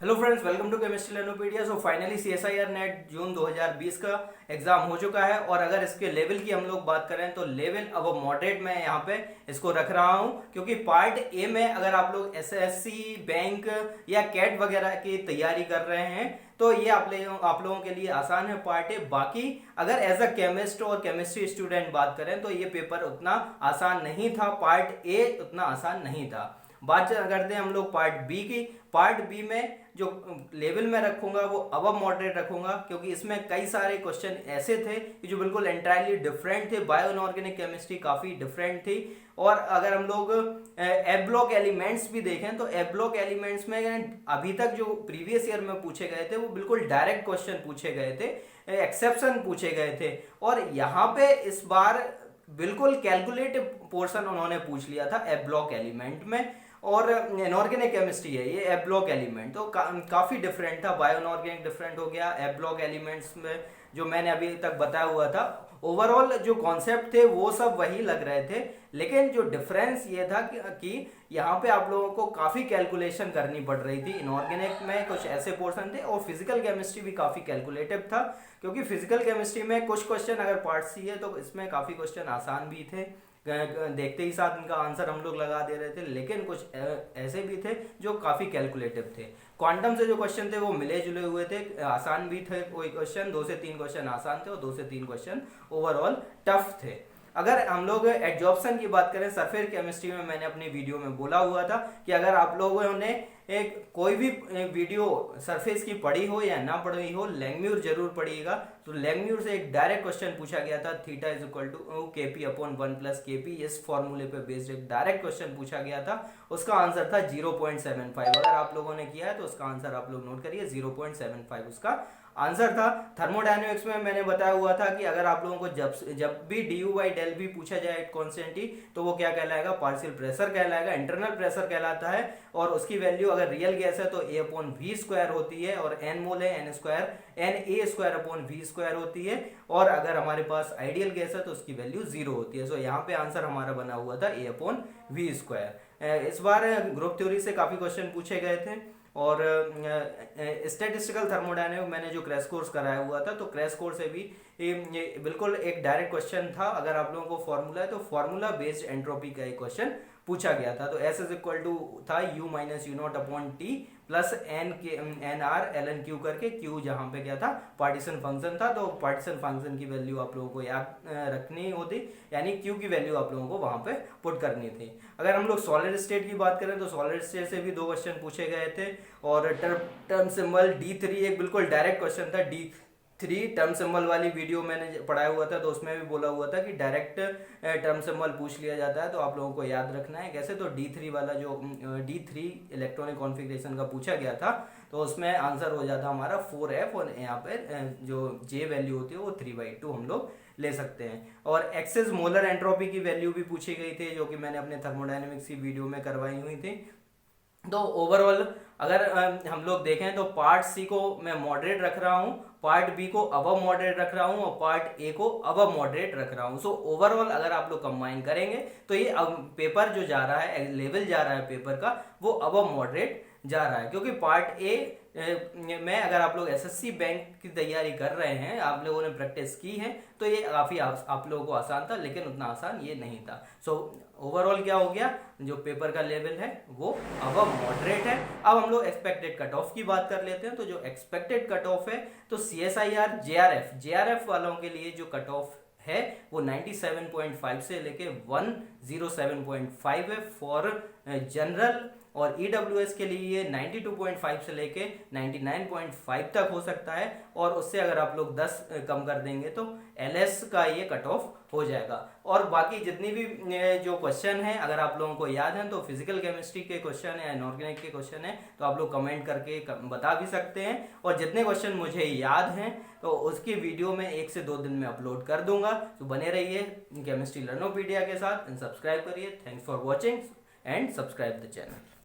Hello friends, welcome to chemistry Learnopedia. So finally CSIR NET June 2020 का exam हो चुका है और अगर इसके लेवल की हम लोग बात करें तो लेवल अब मॉडरेट में यहाँ पे इसको रख रहा हूँ, क्योंकि पार्ट ए में अगर आप लोग एसएससी बैंक या कैट वगैरह की तैयारी कर रहे हैं तो ये आप लोगों के लिए आसान है पार्ट ए। बाकी अगर एज अ केमिस्ट और केमिस्ट्री स्टूडेंट बात करें तो ये पेपर उतना आसान नहीं था, पार्ट ए उतना आसान नहीं था। बात करते हैं हम लोग पार्ट बी की। पार्ट बी में जो लेवल में रखूंगा वो अब मॉडरेट रखूंगा, क्योंकि इसमें कई सारे क्वेश्चन ऐसे थे कि जो बिल्कुल एंटायरली डिफरेंट थे। बायो इनऑर्गेनिक केमिस्ट्री काफी डिफरेंट थी। और अगर हम लोग ए ब्लॉक एलिमेंट्स भी देखें तो ए ब्लॉक एलिमेंट्स में अभी तक जो प्रीवियस ईयर में पूछे गए थे वो बिल्कुल डायरेक्ट क्वेश्चन पूछे गए थे, एक्सेप्शन पूछे गए थे। और यहाँ पे इस बार बिल्कुल कैलकुलेटिव पोर्शन उन्होंने पूछ लिया था ए ब्लॉक एलिमेंट में। और इनऑर्गेनिक केमिस्ट्री है ये ए ब्लॉक एलिमेंट, तो काफी डिफरेंट था। बायो इनऑर्गेनिक डिफरेंट हो गया, ए ब्लॉक एलिमेंट्स में जो मैंने अभी तक बताया हुआ था ओवरऑल जो कॉन्सेप्ट थे वो सब वही लग रहे थे। लेकिन जो डिफरेंस ये था कि यहाँ पे आप लोगों को काफी कैलकुलेशन करनी पड़ रही थी। इनऑर्गेनिक में कुछ ऐसे पोर्शन थे और फिजिकल केमिस्ट्री भी काफी कैलकुलेटिव था, क्योंकि फिजिकल केमिस्ट्री में कुछ क्वेश्चन अगर पार्ट सी है तो इसमें काफी क्वेश्चन आसान भी थे, देखते ही साथ इनका आंसर हम लोग लगा दे रहे थे। लेकिन कुछ ऐसे भी थे जो काफी कैलकुलेटिव थे। क्वांटम से जो क्वेश्चन थे वो मिले जुले हुए थे, आसान भी थे। कोई क्वेश्चन 2 से 3 क्वेश्चन आसान थे और 2 से 3 क्वेश्चन ओवरऑल टफ थे। अगर हम लोग एडजॉर्प्शन की बात करें, सरफेस केमिस्ट्री में मैंने अपनी वीडियो में बोला हुआ था कि अगर आप लोगों ने एक कोई भी वीडियो सरफेस की पढ़ी हो या ना पढ़ी हो, लैंगम्यूर जरूर पढ़िएगा। तो लैंगम्यूर से एक डायरेक्ट क्वेश्चन पूछा गया था, theta is equal to KP upon 1+kp। इस फॉर्मूले पे बेस्ड एक डायरेक्ट क्वेश्चन पूछा गया था, उसका आंसर था 0.75। अगर आप लोगों ने किया है तो उसका आंसर आप लोग नोट करिए, 0.75 उसका आंसर था। थर्मोडायनेमिक्स में मैंने बताया हुआ था कि अगर आप लोगों को जब भी du बाई डेल भी पूछा जाए कॉन्स्टेंटी तो वो क्या कहलाएगा, पार्शियल प्रेशर कहलाएगा, इंटरनल प्रेशर कहलाता है। और उसकी वैल्यू अगर रियल गैस है तो a अपॉन वी स्क्वायर होती है, और n मोल है n square N A square upon V square होती है। और अगर हमारे पास आइडियल गैस है तो उसकी वैल्यू 0 होती है। सो यहाँ पे आंसर हमारा बना हुआ था a अपॉन वी स्क्वायर। इस बार ग्रुप थ्योरी से काफी क्वेश्चन पूछे गए थे। और स्टैटिस्टिकल थर्मोडायनेमिक मैंने जो क्रैश कोर्स कराया हुआ था तो क्रैश कोर्स से भी ये बिल्कुल एक डायरेक्ट क्वेश्चन था। अगर आप लोगों को फॉर्मूला है तो फॉर्मूला बेस्ड एंट्रोपी का एक क्वेश्चन पूछा गया था। तो एस इज इक्वल टू था U minus U naught upon T plus N R L N Q करके, क्यू जहाँ पे क्या था पार्टीशन फंक्शन था। तो पार्टीशन फंक्शन की वैल्यू आप लोगों को याद रखनी होती, यानी क्यू की वैल्यू आप लोगों को वहां पे पुट करनी थी। अगर हम लोग सॉलिड स्टेट की बात करें तो सॉलिड स्टेट से भी 2 क्वेश्चन पूछे गए थे। और टर्म सिंबल D3 एक बिल्कुल डायरेक्ट क्वेश्चन था। D3 टर्म सिंबल वाली वीडियो मैंने पढ़ाया हुआ था तो उसमें भी बोला हुआ था कि डायरेक्ट टर्म सिंबल पूछ लिया जाता है, तो आप लोगों को याद रखना है कैसे। तो D3 वाला जो D3 इलेक्ट्रॉनिक कॉन्फ़िगरेशन का पूछा गया था तो उसमें आंसर हो जाता हमारा 4F, और यहाँ पे जो J वैल्यू होती है वो 3/2 हम लोग ले सकते हैं। और एक्सेस मोलर एंट्रोपी की वैल्यू भी पूछी गई थी, जो कि मैंने अपने थर्मोडायनेमिक्स की वीडियो में करवाई हुई थी। तो ओवरऑल अगर हम लोग देखें तो पार्ट सी को मैं मॉडरेट रख रहा हूँ, पार्ट बी को अबव मॉडरेट रख रहा हूँ और पार्ट ए को अबव मॉडरेट रख रहा हूँ। सो ओवरऑल अगर आप लोग कंबाइन करेंगे तो ये पेपर जो जा रहा है, लेवल जा रहा है पेपर का, वो अबव मॉडरेट जा रहा है। क्योंकि पार्ट ए में अगर आप लोग एसएससी बैंक की तैयारी कर रहे हैं, आप लोगों ने प्रैक्टिस की है, तो ये काफी आप लोगों को आसान था, लेकिन उतना आसान ये नहीं था। सो ओवरऑल क्या हो गया, जो पेपर का लेवल है वो अबव मॉडरेट है। अब हम लोग एक्सपेक्टेड कट ऑफ की बात कर लेते हैं। तो जो एक्सपेक्टेड कट ऑफ है तो CSIR JRF वालों के लिए जो कट ऑफ है वो 97.5 से लेके 107.5 है फॉर जनरल। और EWS के लिए 92.5 से लेके 99.5 तक हो सकता है। और उससे अगर आप लोग 10 कम कर देंगे तो LS का ये कट ऑफ हो जाएगा। और बाकी जितनी भी जो क्वेश्चन है अगर आप लोगों को याद है तो फिजिकल केमिस्ट्री के क्वेश्चन है, इनऑर्गेनिक के क्वेश्चन है, तो आप लोग कमेंट करके बता भी सकते हैं। और जितने क्वेश्चन मुझे याद हैं तो उसकी वीडियो में 1 से 2 दिन में अपलोड कर दूंगा। तो बने रहिए केमिस्ट्री लर्नोपीडिया के साथ एंड सब्सक्राइब करिए। Thanks for watching and subscribe the channel.